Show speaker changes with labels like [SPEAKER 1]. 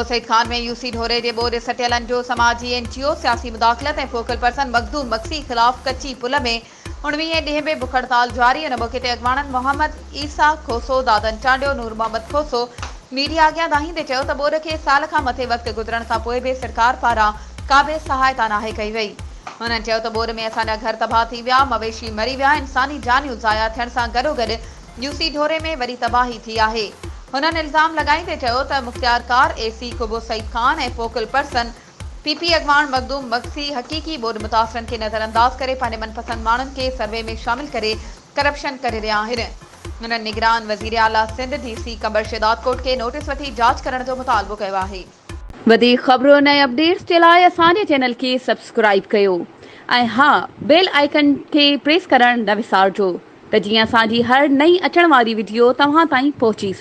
[SPEAKER 1] कुबो सईद खान में यूसी ढोरे जे बोर्ड सटियलन जो समाजी NGO सियासी मुदाखलत ऐं फोकल पर्सन मखदूम मक्सी खिलाफ कच्ची पुल में 19 ॾींहं में बुख हड़ताल जारी। उन मौके ते अॻवाननि मोहम्मद ईसा खोसो, दादन चांडियो, नूर मोहम्मद खोसो मीडिया अॻियां दाहींदे चयो त बोर्ड खे साल खां मथे वक़्तु गुज़रण खां पोइ बि सरकार पारां का बि सहायता नाहे कई वई। उन्हनि चयो त बोर्ड में असांजा घर तबाह थी विया, मवेशी मरी विया, इंसानी जानियूं ज़ाया थियण सां गॾोगॾु यूसी ढोरे में वरी तबाही थी आहे। हुननि इल्ज़ाम लॻाईंदे चयो त मुख़्तियारकार AC कुबो सईद खान ऐं फोकल पर्सन PP अॻवान मखदूम मक्सी हक़ीक़ी बोर्ड मुतासिरनि खे नज़रअंदाज करे पंहिंजे मनपसंद माण्हुनि खे सर्वे में शामिल करे करप्शन करे रहिया आहिनि। हुननि निगरान वज़ीर आला सिंध DC कंबर शिदातकोट खे नोटिस वठी जांच करण जो मुतालबो कयो आहे। वधीक ख़बरूं ऐं अपडेट्स जे लाइ असांजे चैनल खे सब्सक्राइब कयो ऐं हा, बेल आइकन खे प्रेस करण न विसारिजो त जीअं असांजी हर नई अचण वारी वीडियो तव्हां ताईं पहुची सघे।